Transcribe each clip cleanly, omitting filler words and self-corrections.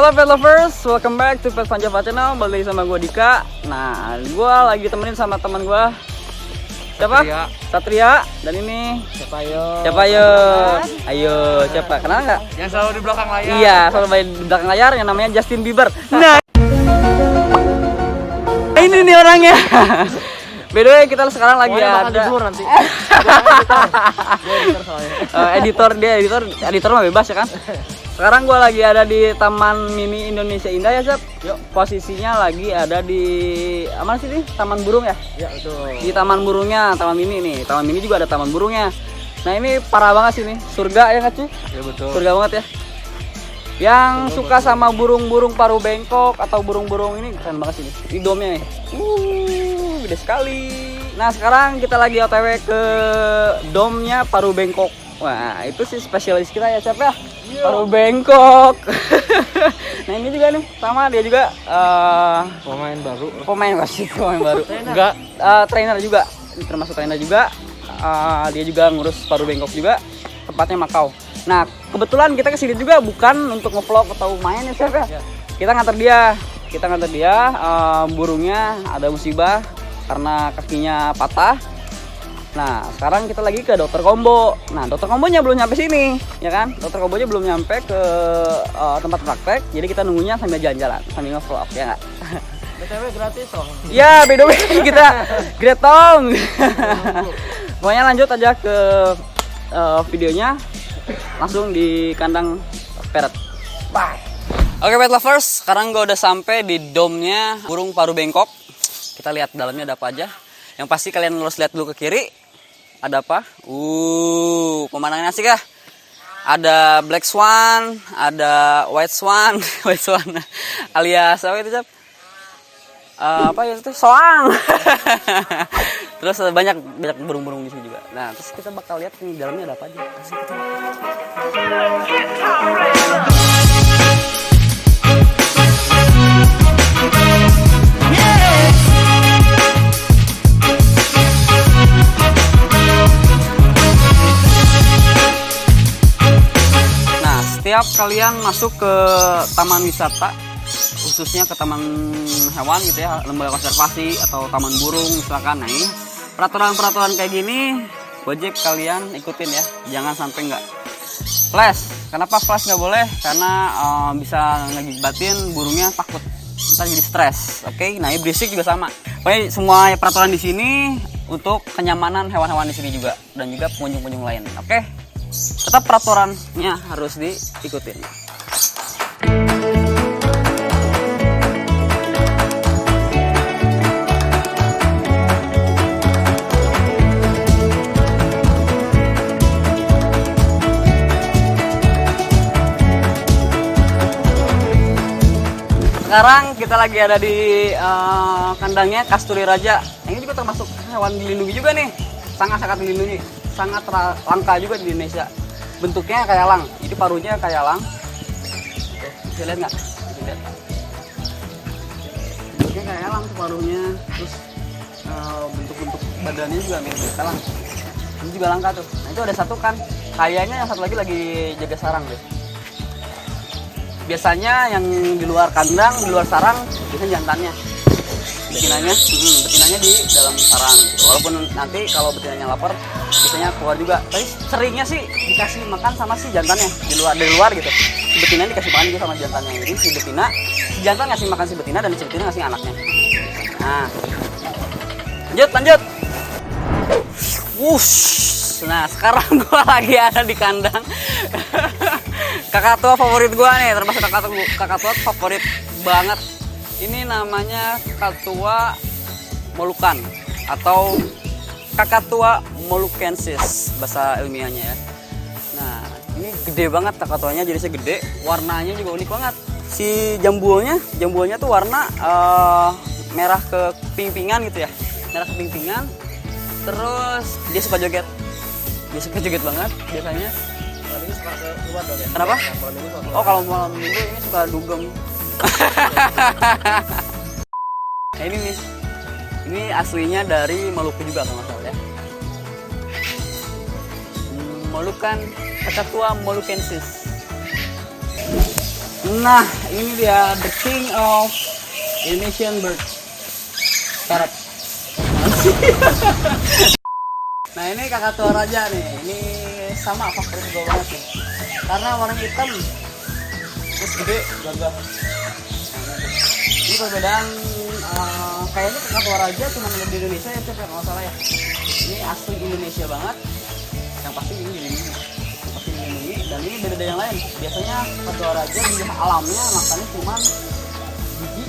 Halo pet lovers, welcome back to Pet Fun Java Channel. Balik lagi sama gue Dika. Nah, gue lagi temenin sama teman gue. Siapa? Satria. Dan ini siapa yo? Ayo, siapa? Kenal nggak? Yang selalu di belakang layar. Iya, selalu di belakang layar. Yang namanya Justin Bieber. Nah, ini nih orangnya. By the way, kita sekarang lagi ada nanti. editor mah bebas ya kan. Sekarang gue lagi ada di Taman Mini Indonesia Indah ya, Sep. Yuk, posisinya lagi ada di mana sih nih? Taman Burung ya? Ya, betul. Di Taman Burungnya, Taman Mini nih. Taman Mini juga ada Taman Burungnya. Nah, ini parah banget sih nih. Surga ya nggak, Ci? Ya, betul. Surga banget ya. Yang suka sama burung-burung paruh bengkok atau burung-burung ini keren banget sih nih. Ini domnya nih. Gede sekali. Nah, sekarang kita lagi OTW ke domnya paruh bengkok. Wah, itu sih spesialis kita ya, siapa ya? Paruh bengkok. Nah, ini juga nih, sama dia juga Pemain baru. pemain baru. Enggak, trainer juga. Termasuk trainer juga. Dia juga ngurus paruh bengkok juga. Tempatnya Makau. Nah, kebetulan kita kesini juga bukan untuk ngevlog atau main ya, siapa ya? Kita nganter dia. Burungnya ada musibah karena kakinya patah. Nah, sekarang kita lagi ke Dokter Kombo. Nah, Dokter Kombonya belum nyampe sini, ya kan? Dokter Kombonya belum nyampe ke tempat praktek. Jadi kita nunggunya sambil jalan-jalan, sambil nge-vlog, ya nggak? BTW gratis dong. Ya, by the way kita gretong. Pokoknya lanjut aja ke videonya. Langsung di kandang parrot. Bye. Oke, pet lovers, sekarang gue udah sampai di domnya burung paruh bengkok. Kita lihat dalamnya ada apa aja. Yang pasti kalian harus lihat dulu ke kiri. Ada apa? Pemandangan asik ya. Ada black swan, ada white swan, alias apa itu, Cap? Apa itu? Soang. Terus banyak burung-burung di sini juga. Nah, terus kita bakal lihat nih dalamnya ada apa aja. Kasih kita. Setiap kalian masuk ke taman wisata, khususnya ke taman hewan gitu ya, lembaga konservasi atau taman burung misalkan, nah ini peraturan kayak gini wajib kalian ikutin ya, jangan sampai nggak flash. Kenapa flash nggak boleh? Karena bisa ngegibatin burungnya, takut ntar jadi stres. Oke, nah ini berisik juga sama. Pokoknya semua peraturan di sini untuk kenyamanan hewan-hewan di sini juga dan juga pengunjung-pengunjung lain. Oke. Tetap peraturannya harus diikutin. Sekarang kita lagi ada di kandangnya Kasturi Raja. Ini juga termasuk hewan dilindungi juga nih, sangat dilindungi. Sangat langka juga di Indonesia. Bentuknya kayak elang, jadi paruhnya kayak elang. Bisa lihat nggak? Lihat. Bentuknya kayak elang tuh paruhnya, terus bentuk badannya juga mirip elang. Ini juga langka tuh. Nah, itu ada satu kan, kayaknya yang satu lagi jaga sarang deh. Biasanya yang di luar kandang, di luar sarang, biasanya jantannya. Betinanya di dalam sarang gitu. Walaupun nanti kalau betinanya lapar biasanya keluar juga, tapi seringnya sih dikasih makan sama si jantannya dari luar gitu. Si betina dikasih makan juga sama jantannya. Jadi si jantan ngasih makan si betina dan si betina ngasih anaknya. Nah, lanjut. Wush. Nah, sekarang gua lagi ada di kandang kakak tua favorit gua nih, termasuk kakak tua favorit banget. Ini namanya Kakatua molukan atau Kakatua molukensis bahasa ilmiahnya ya. Nah, ini gede banget kakatuanya, jenisnya gede, warnanya juga unik banget. Si jambuolnya tuh warna merah keping-pingan gitu ya, merah keping-pingan. Terus dia suka joget banget biasanya. Kalau ini suka keluar dong ya. Kenapa? Oh, kalau malam minggu ini suka dugem. Nah, ini aslinya dari Maluku juga kalau nggak salah ya. Molukan Kakatua molukensis. Nah, ini dia the king of Indonesian bird. Parrot. Nah, ini kakak tua raja nih. Ini sama favorit gue banget nih. Karena warna hitam, terus gede, gagah. Ini perbedaan kayaknya kakak tua raja cuma ada di Indonesia ya, Cep, kalau nggak salah ya. Ini asli Indonesia banget. Yang pasti ini dilindungi. Yang pasti dilindungi. Dan ini beda dari yang lain. Biasanya kakak tua raja di alamnya makannya cuma biji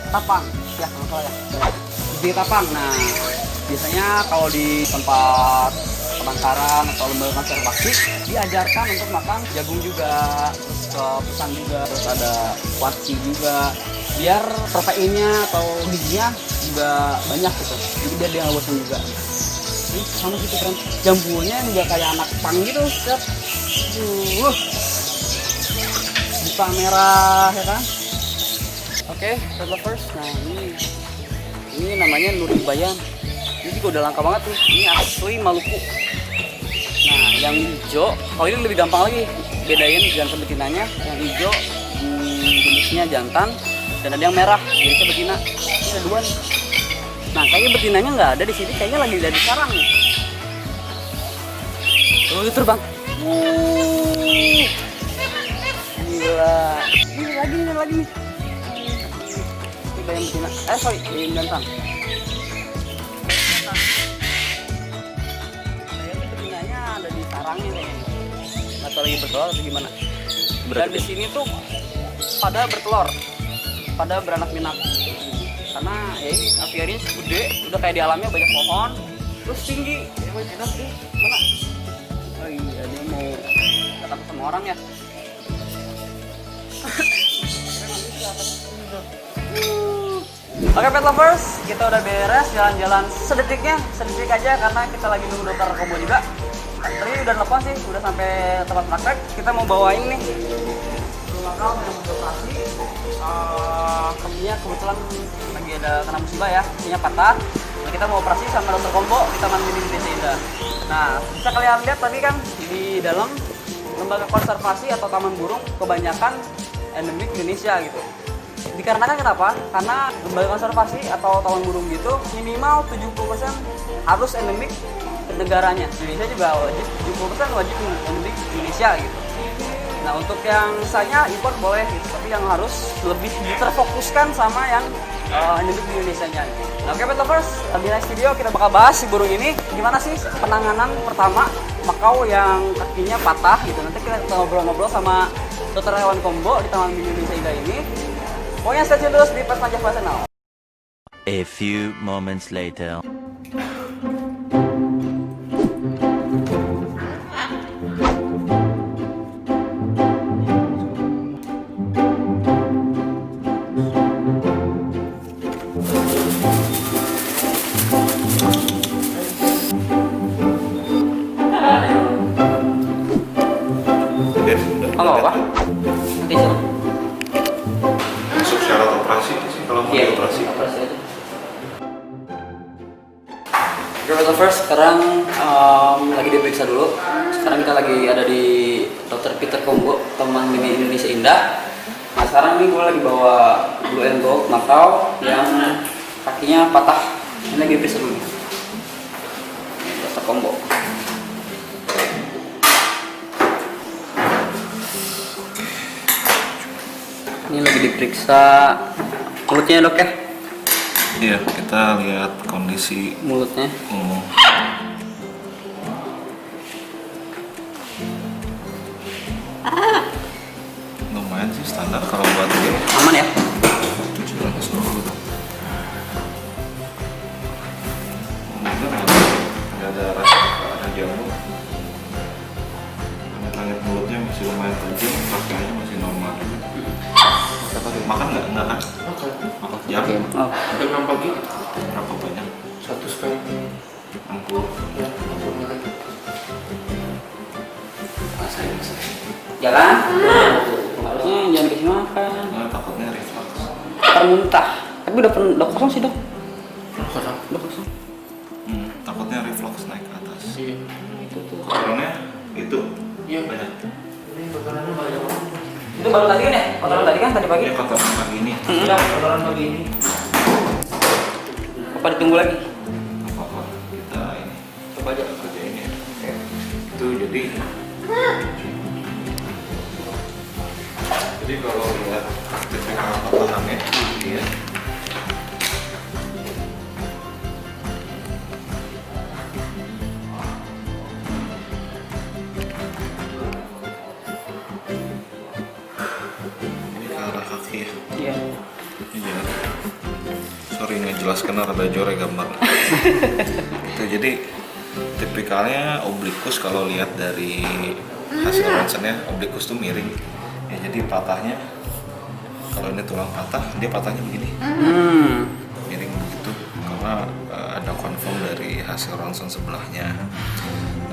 tapang. Ya, kalau nggak salah ya. Biji tapang. Nah, biasanya kalau di tempat penangkaran atau lembaga konservasi diajarkan untuk makan jagung juga, terus pisang juga, terus ada kuaci juga, biar proteinnya atau gizinya juga banyak gitu. Jadi biar dia nggak bosan juga. Ini sama gitu kan, jambunya juga kayak anak pang gitu, set. Buka merah ya kan. Oke, bird lovers. Nah ini namanya Nuri Bayan. Ini juga udah langka banget nih. Ini asli Maluku. Nah, yang hijau, kalau ini lebih gampang lagi bedain jantan betinanya. Yang hijau jenisnya jantan, dan ada yang merah jenisnya betina. Ini ada dua nih. Nah, kayaknya betinanya nggak ada di sini. Kayaknya lagi ada di sarang nih. Tuh terbang. Gila. Ini lagi nih. Ini bayang betina. Sorry, bayang jantan. Ada di sarangnya nih, atau lagi bertelur atau gimana? Dan di sini tuh pada bertelur, pada beranak pinak. Karena ya ini apiarinya gede, udah kayak di alamnya banyak pohon, terus tinggi. Ya enak sih, mana? Oh iya, dia mau ketemu sama orang ya. Oke, pet lovers, kita udah beres jalan-jalan sedetik aja karena kita lagi nunggu dokter kombo juga. Tadi udah telepon sih, udah sampai tempat praktek. Kita mau bawain nih bakal yang beroperasi. Kakinya kebetulan lagi ada kena musibah ya, kakinya patah. Nah, kita mau operasi sama dokter kombo di Taman Mini Indonesia Indah. Nah, bisa kalian lihat tadi kan di dalam lembaga konservasi atau taman burung kebanyakan endemik Indonesia gitu. Dikarenakan kenapa? Karena lembaga konservasi atau taman burung gitu minimal 70% harus endemik ke negaranya. Indonesia juga wajib 70% wajib endemik Indonesia gitu. Nah, untuk yang sisanya impor boleh gitu, tapi yang harus lebih terfokuskan sama yang endemik di Indonesia-nya. Nah, oke pet lovers, di next video kita bakal bahas si burung ini gimana sih penanganan pertama makau yang kakinya patah gitu. Nanti kita ngobrol-ngobrol sama dokter hewan kombo di Taman Mini Indonesia Indah ini. Pokoknya stay tune terus di Pet Najwa Channel. A few moments later. Halo, Pak. Nanti suruh. Masuk syarat operasi sih kalau mau dioperasi. Operasi aja. Oke, first sekarang lagi diperiksa dulu. Sekarang kita lagi ada di Dr. Peter Kombo, Taman Mini Indonesia Indah. Nah, sekarang nih gue lagi bawa Blue and Gold makau yang kakinya patah. Ini lagi diperiksa dulu. Dr. Kombo. Ini lagi diperiksa mulutnya, Dok ya? Iya, kita lihat kondisi Mulutnya. Lumayan sih standar kalau buat dia. Aman ya? Cuci nafas dulu. Nggak ada rasa ada jambu. Langit mulutnya masih lumayan tajam, pakaiannya masih normal. Makan nggak? Enggak kan? Makan jam. Oh. Jam 6 pagi. Berapa banyak? 1,5. 60. Ya, 60 menit. Jalan. Harusnya jangan kasih makan. Nggak, takutnya reflux. Ntar muntah. Tapi udah kosong sih, Dok. Kosong. Udah kosong. Takutnya reflux naik ke atas. Iya. Itu tuh. Koronnya itu Iya. banyak. Ini makanannya banyak banget. Itu baru tadi kan ya? Kotoran tadi kan tadi pagi? Ini kotoran pagi ini. Iya, kotoran pagi ini. Apa ditunggu lagi? Apa-apa kita ini Coba aja. kerjain ya. Oke. Itu jadi kalau lihat tipikal patahannya dia ini ke arah kaki ya. Iya. Iya. Sorry ngejelaskan rada jorek gambar. Itu jadi tipikalnya oblikus kalau lihat dari hasil ronsennya oblikus tuh miring. Ya jadi patahnya kalau ini tulang patah dia patahnya begini. Miring begitu karena ada konfirm dari hasil ronsen sebelahnya.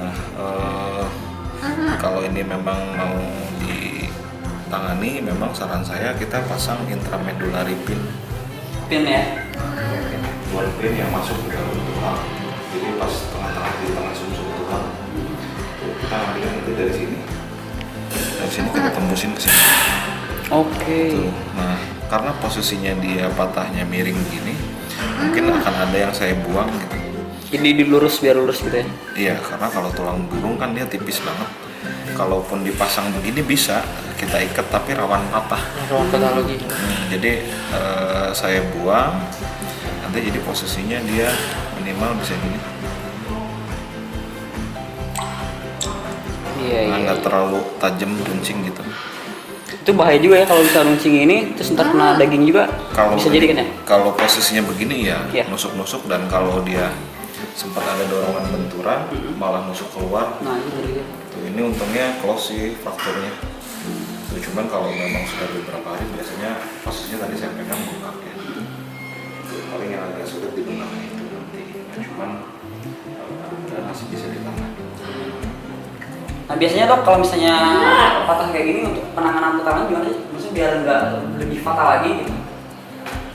Nah, kalau ini memang mau ditangani memang saran saya kita pasang intramedullary pin. Pin ya. Dua pin yang masuk ke dalam tulang. Jadi pas tengah-tengah di tengah sumsum tulang kita ambilin itu dari sini. Dari sini kita tembusin ke sini. Oke. Tuh. Nah, karena posisinya dia patahnya miring begini, mungkin akan ada yang saya buang gitu. Ini dilurus biar lurus gitu ya. Iya, karena kalau tulang burung kan dia tipis banget. Kalaupun dipasang begini bisa kita ikat tapi rawan patah. Ruang patah lagi. Jadi saya buang. Nanti jadi posisinya dia minimal bisa gini. Iya, Nah, iya. nggak terlalu tajam runcing gitu. Itu bahaya juga ya kalau bisa runcing ini terus ntar kena daging juga. Bisa jadi kan ya? Kalau posisinya begini ya Iya. nusuk-nusuk dan kalau dia sempat ada dorongan benturan malah nusuk keluar. Nah, itu tadi ya. Tuh, ini untungnya close sih frakturnya. Tuh, cuman kalau memang sudah beberapa hari biasanya posisinya tadi saya pegang bengkak ya. Tuh, paling yang agak sulit di bengkak itu nanti. Ya, cuman mudah-mudahan masih bisa ditangani. Nah, biasanya dok kalau misalnya patah kayak gini untuk penanganan pertama gimana sih? Maksudnya biar nggak lebih fatal lagi gitu.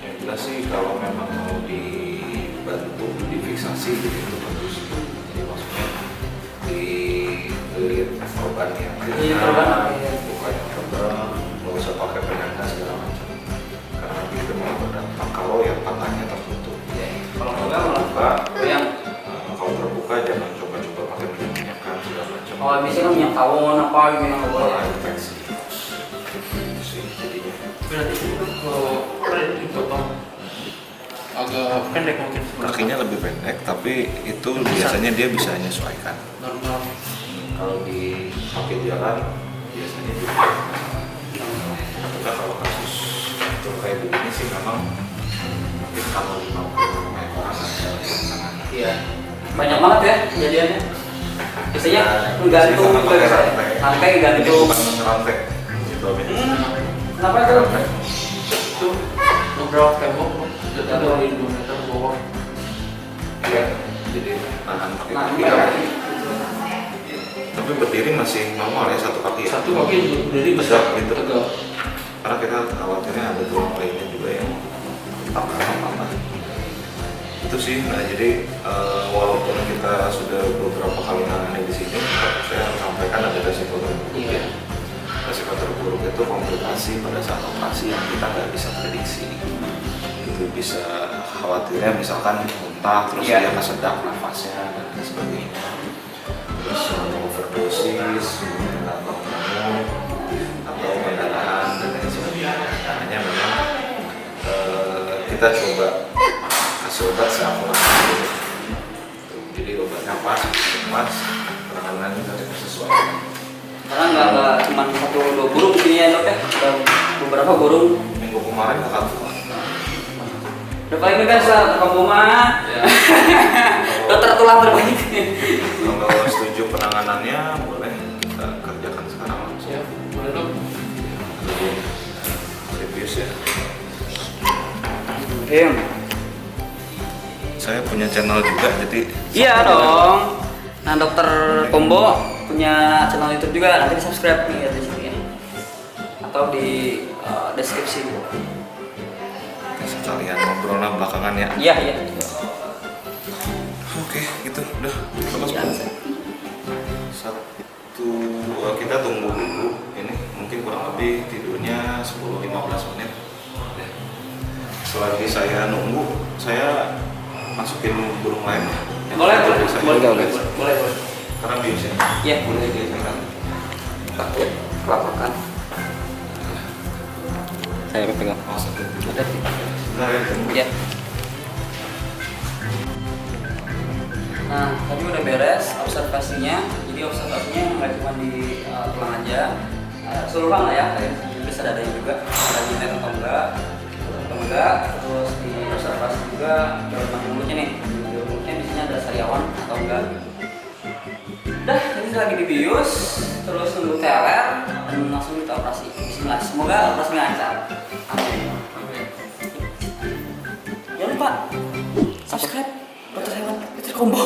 Yang jelas sih kalau memang mau dibantu difiksasi gitu itu bagus. Jadi maksudnya dilihat korban yang Iya, korban. bukan yang tebal, nggak usah pakai penyangga segala macam. Karena itu memang berdampak kalau yang patahnya tertutup. Kalau Kalau enggak malah terbuka, yang kalau terbuka jangan coba-coba pakai minyak-minyakan segala macam. oh biasanya kan minyak tawon apa gitu yang nggak boleh. Malah infeksi. Itu sih jadinya. Berarti kalau dipotong agak pendek mungkin. Kakinya lebih pendek, tapi itu biasanya dia bisa menyesuaikan. Normal. Kalau di kaki jalan biasanya juga tapi kan kalau kasus itu kayak begini sih memang mungkin kalau 50 orang ada yang tangan Iya. Banyak banget ya kejadiannya. Biasanya menggantung Biasanya juga pakai bisa. rantai. Rantai itu gantung. bukan rantai itu Kenapa itu? rantai. Itu beberapa tembok jatuh dari 2 meter ke bawah. Iya, jadi nahan pakai Nah, kaki iya. tapi berdiri masih normal ya satu kaki ya. Satu kaki berdiri besar Tegak gitu. tegak. Karena kita khawatirnya ada tulang lainnya juga yang patah. Itu sih. Nah jadi walaupun kita sudah beberapa kali nangani di sini, saya sampaikan ada resiko terburuk. Iya. Resiko terburuk itu komplikasi pada saat operasi yang kita nggak bisa prediksi. Itu bisa khawatirnya misalkan muntah, terus Iya. dia kesedap nafasnya dan lain sebagainya. Terus overdosis, atau pneumonia, atau pendarahan dan lain sebagainya. Hanya memang kita coba kasih obat seakurat mungkin. Jadi obatnya pas, penanganan juga harus sesuai. Karena nggak cuma 1-2 burung di sini ya dok ya. Ada beberapa burung. Minggu kemarin ke kantor. Udah paling kan tukang rumah. Dokter tulang terbaik. Kalau setuju penanganannya boleh kita kerjakan sekarang langsung. Ya, boleh dong. Lebih serius ya. Saya punya channel juga jadi. Iya dong. Nah dokter Kombo punya channel YouTube juga, nanti di subscribe nih di sini ya. Atau di deskripsi. Sekalian ngobrol lah belakangan ya. Iya iya. Oke, gitu udah. Lepas Iya. satu kita tunggu dulu ini mungkin kurang lebih tidurnya 10-15 menit. Selagi saya nunggu, saya masukin burung lain. Boleh. Karena biasanya. Iya, boleh dibiasakan. Takut kelapakan. Saya pegang. Oh, satu. Sebentar ya. Iya. Nah, tadi udah beres observasinya. Jadi observasinya nggak cuma di tulang aja, keseluruhan lah ya, kayak bisa dadanya juga, ada jinet atau enggak. Terus di observasi juga bagian mulutnya nih. Bagian mulutnya biasanya ada sariawan atau enggak. Udah, ini lagi dibius, terus nunggu TLR dan langsung kita operasi. Bismillah, semoga operasinya lancar. Amin. Jangan lupa subscribe Dokter Hewan Peter Combo.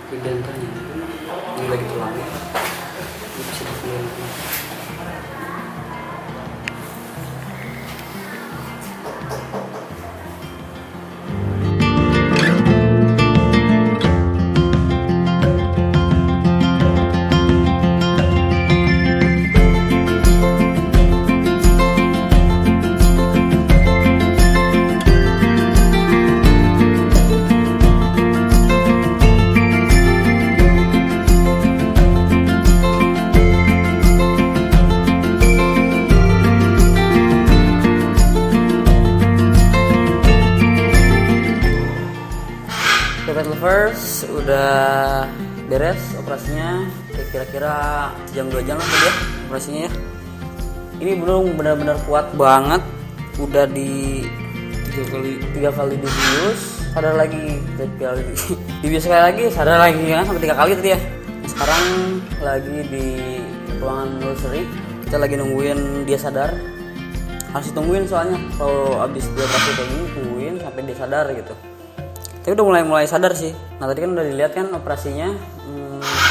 Di antaranya ini lagi tulangnya ini bisa dilihat. Pet Lovers udah beres operasinya, kira-kira jam 2 jam lah tadi ya operasinya ya. Ini belum benar-benar kuat banget, udah di 3 kali dibius, sadar lagi, 3 kali dibius sekali lagi, sadar lagi ya, sampai 3 kali tadi ya. Sekarang lagi di ruangan nursery, kita lagi nungguin dia sadar. Harus ditungguin soalnya kalau abis dia operasi kayak gini, tungguin sampai dia sadar gitu. Tapi udah mulai sadar sih. Nah tadi kan udah dilihat kan operasinya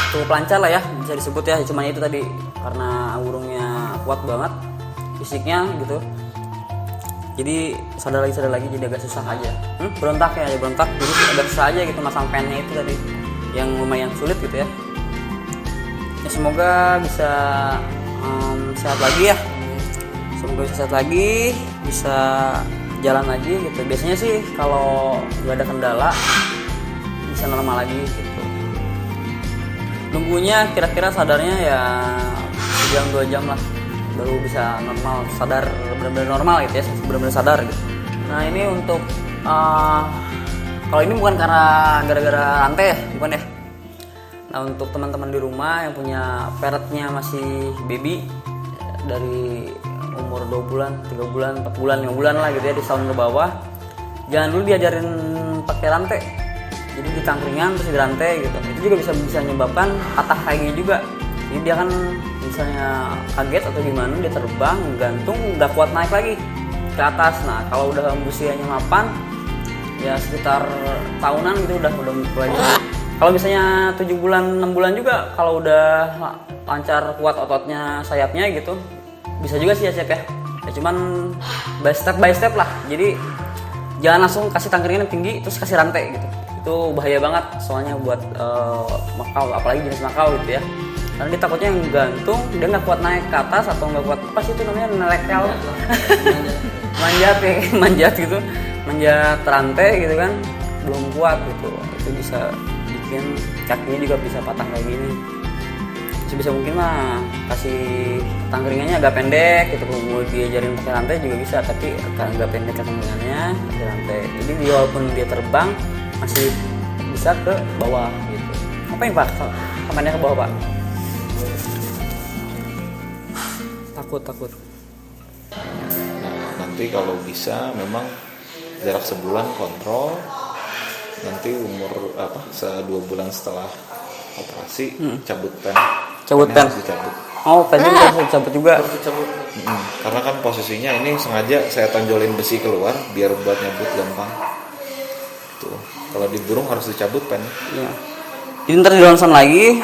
cukup lancar lah ya, bisa disebut ya. Cuma itu tadi karena burungnya kuat banget fisiknya gitu. Jadi sadar lagi jadi agak susah aja. Berontak ya, berontak. Jadi agak susah aja gitu masang pennya itu tadi yang lumayan sulit gitu ya. Ya semoga bisa sehat lagi ya. Semoga bisa sehat lagi, bisa jalan lagi gitu. Biasanya sih kalau nggak ada kendala bisa normal lagi gitu. Nunggunya kira-kira sadarnya ya 1-2 jam lah baru bisa normal, sadar benar-benar normal gitu ya, benar-benar sadar gitu. Nah ini untuk kalau ini bukan karena gara-gara rantai ya, bukan ya. Nah untuk teman-teman di rumah yang punya parrotnya masih baby dari umur 2 bulan, 3 bulan, 4 bulan, 5 bulan lah gitu ya, di tahun ke bawah, jangan dulu diajarin pakai rantai. Jadi di tangkringan terus di rantai gitu. Itu juga bisa menyebabkan patah kakinya juga. Jadi dia kan misalnya kaget atau gimana, dia terbang, gantung, udah kuat naik lagi ke atas. Nah kalau udah usianya mapan, ya sekitar tahunan gitu udah mulai. Kalau misalnya 7 bulan, 6 bulan juga, kalau udah lancar kuat ototnya, sayapnya gitu, bisa juga sih ya Cep ya. Ya cuman by step lah. Jadi jangan langsung kasih tangkringan yang tinggi terus kasih rantai gitu. Itu bahaya banget soalnya buat makau, apalagi jenis makau gitu ya. Karena dia takutnya yang gantung, dia nggak kuat naik ke atas atau nggak kuat apa sih itu namanya, nelekel, manjat ya, manjat gitu, manjat rantai gitu kan, belum kuat gitu. Itu bisa bikin kakinya juga bisa patah kayak gini. Sebisa mungkin mah kasih tangkringannya agak pendek gitu, kalau mau diajarin pakai rantai juga bisa, tapi agak pendek tangkringannya, pakai rantai. Jadi dia walaupun dia terbang masih bisa ke bawah gitu. Ngapain Pak? Kapannya ke bawah Pak? Takut. Nah, nanti kalau bisa memang jarak sebulan kontrol, nanti umur 2 bulan setelah operasi cabut pen. Cabut pen. Harus dicabut. Oh, pennya bisa cabut juga. Karena kan posisinya ini sengaja saya tonjolin besi keluar biar buat nyabut gampang. Tuh, kalau di burung harus dicabut pen. Iya. Jadi ntar di ronsen lagi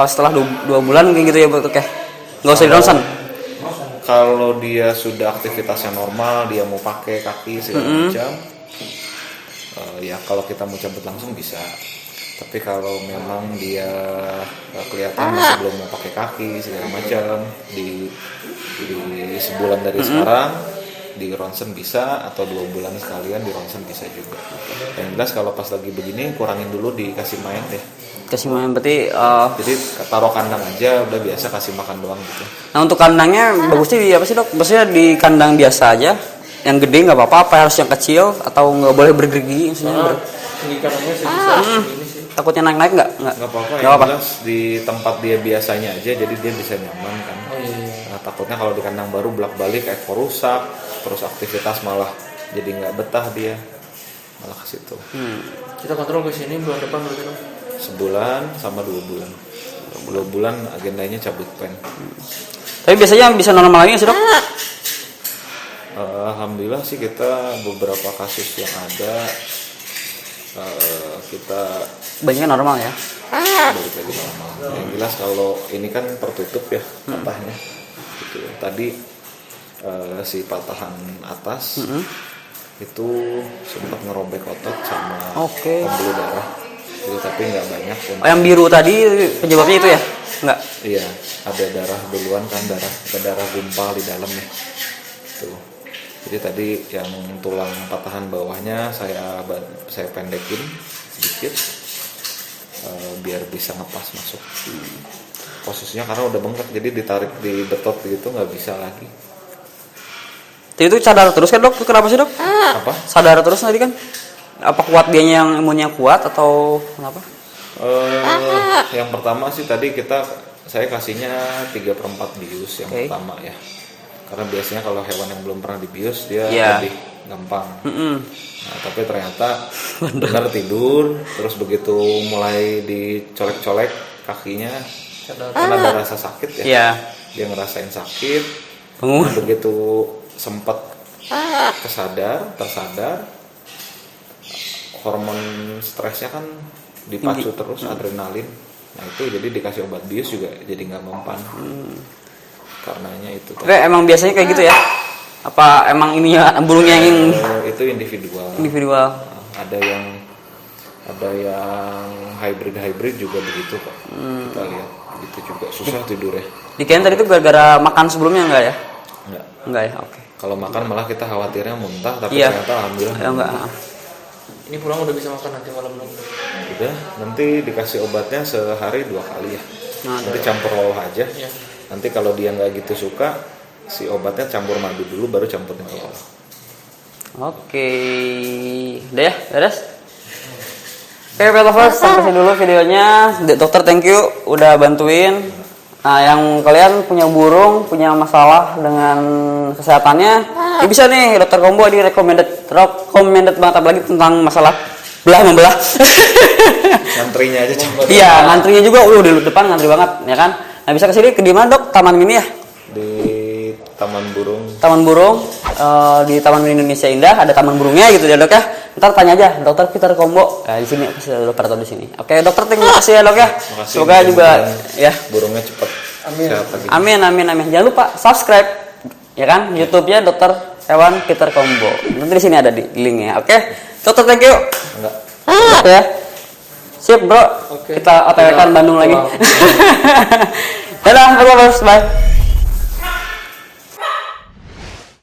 setelah 2 bulan mungkin gitu ya Pak, oke. Nggak usah di ronsen. Kalau dia sudah aktivitasnya normal, dia mau pakai kaki segala macam, ya kalau kita mau cabut langsung bisa. Tapi kalau memang dia kelihatan masih belum mau pakai kaki segala macam, di sebulan dari sekarang di ronsen bisa, atau 2 bulan sekalian di ronsen bisa juga. Yang jelas kalau pas lagi begini kurangin dulu dikasih main deh. Kasih main berarti Jadi taruh kandang aja, udah biasa kasih makan doang gitu. nah untuk kandangnya bagusnya di apa sih Dok? Maksudnya di kandang biasa aja? Yang gede nggak apa-apa, apa harus yang kecil atau nggak boleh bergerigi maksudnya? Tinggi kanannya sebisa ini sih. Takutnya naik-naik nggak? Nggak apa-apa, Nggak yang apa-apa. jelas di tempat dia biasanya aja, jadi dia bisa nyaman kan. Oh iya. Nah, takutnya kalau di kandang baru bolak-balik ekor rusak, terus aktivitas malah jadi nggak betah dia, malah ke situ. Kita kontrol ke sini bulan depan berarti dong. Sebulan sama 2 bulan. 2 bulan agendanya cabut pen. Tapi biasanya bisa normal lagi nggak sih Dok? Alhamdulillah sih kita beberapa kasus yang ada kita Banyak normal ya. balik lagi normal. Yang jelas kalau ini kan tertutup ya patahnya. Gitu. Tadi si patahan atas itu sempat ngerobek otot sama Oke. pembuluh darah. Itu tapi nggak banyak. Oh, yang biru tadi penyebabnya itu ya? Nggak? Iya, ada darah duluan kan, ada darah gumpal di dalamnya. Tuh. Jadi tadi yang tulang patahan bawahnya saya pendekin sedikit biar bisa ngepas masuk. Posisinya karena udah bengkak, jadi ditarik di betot gitu nggak bisa lagi. Jadi itu sadar terus kan Dok? Kenapa sih Dok? Apa? Sadar terus tadi kan? Apa kuat dianya yang imunnya kuat atau kenapa? Yang pertama sih tadi saya kasihnya 3/4 bius yang pertama ya. Karena biasanya kalau hewan yang belum pernah dibius dia lebih gampang. Nah, tapi ternyata benar tidur, terus begitu mulai dicolek-colek kakinya karena ada rasa sakit ya. Iya. Dia ngerasain sakit. Bangun. Begitu sempat tersadar, hormon stresnya kan dipacu terus, adrenalin. Nah itu jadi dikasih obat bius juga jadi nggak mempan. Karenanya itu. Oke, emang biasanya kayak gitu ya? Apa emang ininya burungnya yang Itu individual. individual? Ada yang hybrid juga begitu kok. Kita lihat gitu juga susah tidurnya. Dikirain tadi itu gara-gara makan sebelumnya enggak ya? Enggak ya, oke. Kalau makan malah kita khawatirnya muntah, tapi Iya. ternyata alhamdulillah Ya, enggak. Ini pulang udah bisa makan nanti malam belum? udah. Nanti dikasih obatnya sehari 2 kali ya. Nanti campur loloh aja. Iya. Nanti kalau dia nggak gitu suka, si obatnya campur madu dulu, baru campur loloh. Oke. Udah ya, beres? Oke, Pet Lovers, sampai sini dulu videonya. Dokter, thank you udah bantuin. Nah, yang kalian punya burung, punya masalah dengan kesehatannya, ya bisa nih Dokter Combo di recommended banget, apalagi tentang masalah belah membelah. Ngantrinya aja campur. Iya, ngantrinya juga di depan ngantri banget, ya kan? Nah, bisa kesini ke di mana Dok? Taman Mini ya? Di Taman Burung. Taman Burung di Taman Mini Indonesia Indah ada taman burungnya gitu ya Dok ya. Ntar tanya aja Dokter Peter Combo. Nah, di sini pasti ada dokter di sini. Oke, Dokter, terima kasih ya Dok ya. Makasih. Semoga juga ya. Burungnya cepat sehat lagi. Amin. Jangan lupa subscribe ya kan YouTube-nya Dokter Hewan Peter Combo. Nanti di sini ada di linknya. Oke. Dokter, thank you. Enggak. Ya. Sip bro. Oke. Kita OTW kan Bandung lagi. Wow. Dadah, bye.